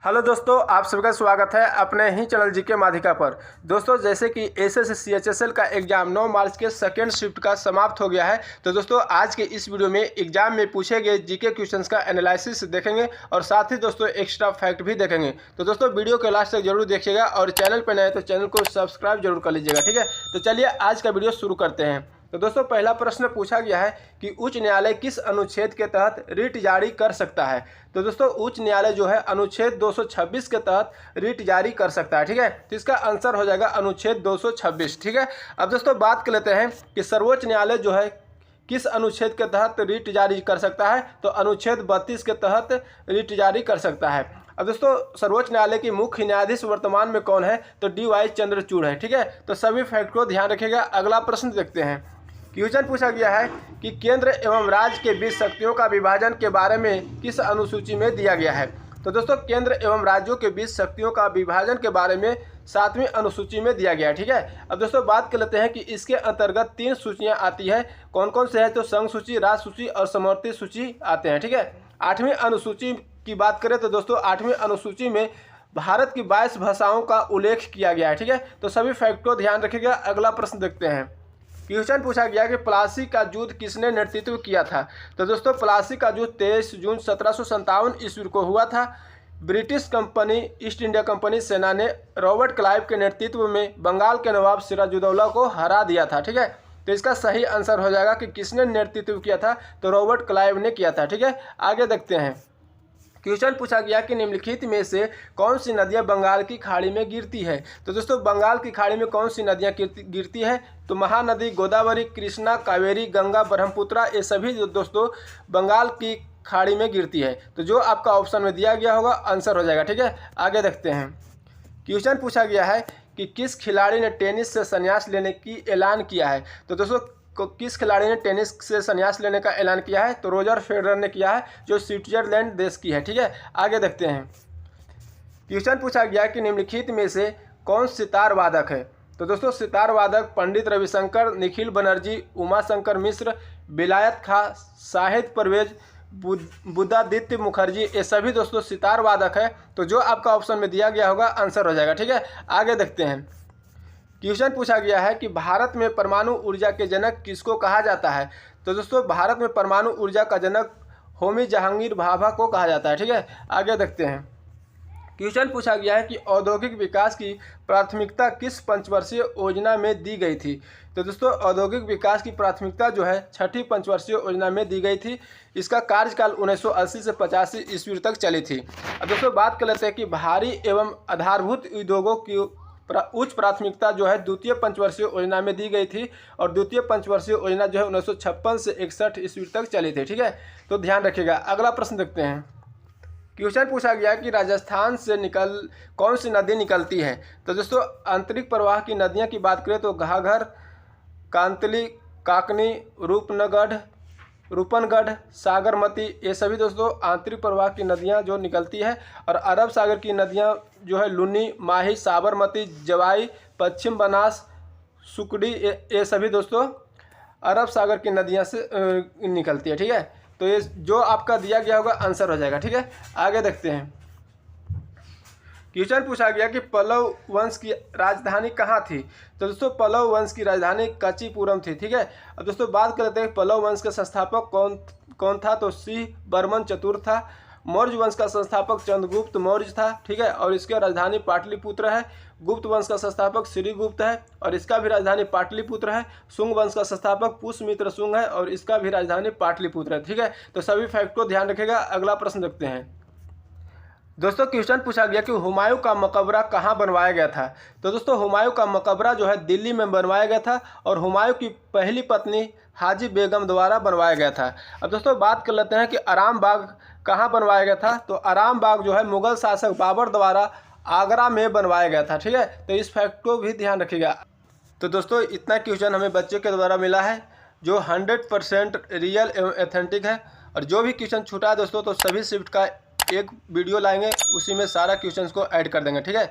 Hello दोस्तों, आप सभी का स्वागत है अपने ही चैनल जीके माध्यिका पर। दोस्तों, जैसे कि एसएससी CHSL का एग्जाम 9 मार्च के सेकेंड शिफ्ट का समाप्त हो गया है, तो दोस्तों आज के इस वीडियो में एग्जाम में पूछे गए जीके क्वेश्चंस का एनालिसिस देखेंगे और साथ ही दोस्तों एक्स्ट्रा फैक्ट भी देखेंगे। तो दोस्तों वीडियो के लास्ट तक जरूर देखिएगा और चैनल पर नए तो चैनल को सब्सक्राइब जरूर कर लीजिएगा, ठीक है। तो चलिए आज का वीडियो शुरू करते हैं। तो दोस्तों पहला प्रश्न पूछा गया है कि उच्च न्यायालय किस अनुच्छेद के तहत रिट जारी कर सकता है। तो दोस्तों उच्च न्यायालय जो है अनुच्छेद 226 के तहत रिट जारी कर सकता है, ठीक है। तो इसका आंसर हो जाएगा अनुच्छेद 226, ठीक है। अब दोस्तों बात कर लेते हैं कि सर्वोच्च न्यायालय जो है किस अनुच्छेद के तहत रिट जारी कर सकता है। तो अनुच्छेद 32 के तहत रिट जारी कर सकता है। अब दोस्तों सर्वोच्च न्यायालय के मुख्य न्यायाधीश वर्तमान में कौन है। तो DY चंद्रचूड़ है, ठीक है। तो सभी फैक्ट को ध्यान रखिएगा। अगला प्रश्न देखते हैं। क्वेश्चन पूछा गया है कि केंद्र एवं राज्य के बीच शक्तियों का विभाजन के बारे में किस अनुसूची में दिया गया है। तो दोस्तों केंद्र एवं राज्यों के बीच शक्तियों का विभाजन के बारे में 7वीं अनुसूची में दिया गया है, ठीक है। अब दोस्तों बात कर लेते हैं कि इसके अंतर्गत 3 सूचियां आती है। कौन कौन से है। तो संघ सूची, राज्य सूची और समवर्ती सूची आते हैं, ठीक है। 8वीं अनुसूची की बात करें तो दोस्तों 8वीं अनुसूची में भारत की 22 भाषाओं का उल्लेख किया गया है, ठीक है। तो सभी फैक्ट को ध्यान रखिएगा। अगला प्रश्न देखते हैं। क्वेश्चन पूछा गया कि प्लासी का युद्ध किसने नेतृत्व किया था। तो दोस्तों प्लासी का युद्ध 23 जून 1757 ईस्वी को हुआ था। British company east India company सेना ने रॉबर्ट क्लाइव के नेतृत्व में बंगाल के नवाब सिराजुद्दौला को हरा दिया था, ठीक है। तो इसका सही आंसर हो जाएगा कि किसने नेतृत्व किया था। तो रॉबर्ट क्लाइव ने किया था, ठीक है। आगे देखते हैं। क्वेश्चन पूछा गया कि निम्नलिखित में से कौन सी नदियां बंगाल की खाड़ी में गिरती है। तो दोस्तों बंगाल की खाड़ी में कौन सी नदियां गिरती है। तो महानदी, गोदावरी, कृष्णा, कावेरी, गंगा, ब्रह्मपुत्रा, ये सभी दोस्तों बंगाल की खाड़ी में गिरती है। तो जो आपका ऑप्शन में दिया गया होगा आंसर हो जाएगा, ठीक है। आगे देखते हैं। क्वेश्चन पूछा गया है कि किस खिलाड़ी ने टेनिस से संन्यास लेने की ऐलान किया है। तो दोस्तों किस खिलाड़ी ने टेनिस से संन्यास लेने का ऐलान किया है। तो रोजर फेडरर ने किया है, जो स्विट्जरलैंड देश की है, ठीक है। आगे देखते हैं। क्वेश्चन पूछा गया कि निम्नलिखित में से कौन सितार वादक है। तो दोस्तों सितार वादक पंडित रविशंकर, निखिल बनर्जी, उमा शंकर मिश्र, विलायत खां, शाहिद परवेज, बुद्धादित्य मुखर्जी, ये सभी दोस्तों सितार वादक है। तो जो आपका ऑप्शन में दिया गया होगा आंसर हो जाएगा, ठीक है। आगे देखते हैं। क्वेश्चन पूछा गया है कि भारत में परमाणु ऊर्जा के जनक किसको कहा जाता है। तो दोस्तों भारत में परमाणु ऊर्जा का जनक होमी जहांगीर भाभा को कहा जाता है, ठीक है। आगे देखते हैं। क्वेश्चन पूछा गया है कि औद्योगिक विकास की प्राथमिकता किस पंचवर्षीय योजना में दी गई थी। तो दोस्तों औद्योगिक विकास की प्राथमिकता जो है 6ठी पंचवर्षीय योजना में दी गई थी। इसका कार्यकाल 1980 से 85 ईस्वी तक चली थी। अब दोस्तों बात कर लेते हैं कि भारी एवं आधारभूत उद्योगों की उच्च प्राथमिकता जो है द्वितीय पंचवर्षीय योजना में दी गई थी और द्वितीय पंचवर्षीय योजना जो है 1956 से 61 ईस्वी तक चली थी, ठीक है। तो ध्यान रखिएगा। अगला प्रश्न देखते हैं। क्वेश्चन पूछा गया कि राजस्थान से कौन सी नदी निकलती है। तो दोस्तों आंतरिक प्रवाह की नदियां की बात करें तो घाघर, कांतली, काकनी, रूपनगढ़, सागरमती, ये सभी दोस्तों आंतरिक प्रवाह की नदियां जो निकलती है। और अरब सागर की नदियां जो है लुनी, माही, साबरमती, जवाई, पश्चिम बनास, सुकड़ी, ये सभी दोस्तों अरब सागर की नदियां से निकलती है, ठीक है। तो ये जो आपका दिया गया होगा आंसर हो जाएगा, ठीक है। आगे देखते हैं। क्वेश्चन पूछा गया कि पल्लव वंश की राजधानी कहाँ थी। तो दोस्तों पल्लव वंश की राजधानी कांचीपुरम थी, ठीक है। अब दोस्तों बात करते हैं पल्लव वंश का संस्थापक कौन था। तो सिंह बर्मन चतुर्थ था। मौर्य वंश का संस्थापक चंद्रगुप्त मौर्य था, ठीक है। और इसकी राजधानी पाटलिपुत्र है। गुप्त वंश का संस्थापक श्रीगुप्त है और इसका भी राजधानी पाटलिपुत्र है। शुंग वंश का संस्थापक पुष्यमित्र शुंग है और इसका भी राजधानी पाटलिपुत्र है, ठीक है। तो सभी फैक्ट को ध्यान रखिएगा। अगला प्रश्न देखते हैं। दोस्तों क्वेश्चन पूछा गया कि हुमायूं का मकबरा कहाँ बनवाया गया था। तो दोस्तों हुमायूं का मकबरा जो है दिल्ली में बनवाया गया था और हुमायूं की पहली पत्नी हाजी बेगम द्वारा बनवाया गया था। अब दोस्तों बात कर लेते हैं कि आराम बाग कहाँ बनवाया गया था। तो आराम बाग जो है मुगल शासक बाबर द्वारा आगरा में बनवाया गया था, ठीक है। तो इस फैक्ट को भी ध्यान रखिएगा। तो दोस्तों इतना क्वेश्चन हमें बच्चों के द्वारा मिला है जो 100% रियल एवं एथेंटिक है। और जो भी क्वेश्चन छूटा है दोस्तों तो सभी शिफ्ट का एक वीडियो लाएंगे, उसी में सारा क्वेश्चंस को ऐड कर देंगे, ठीक है।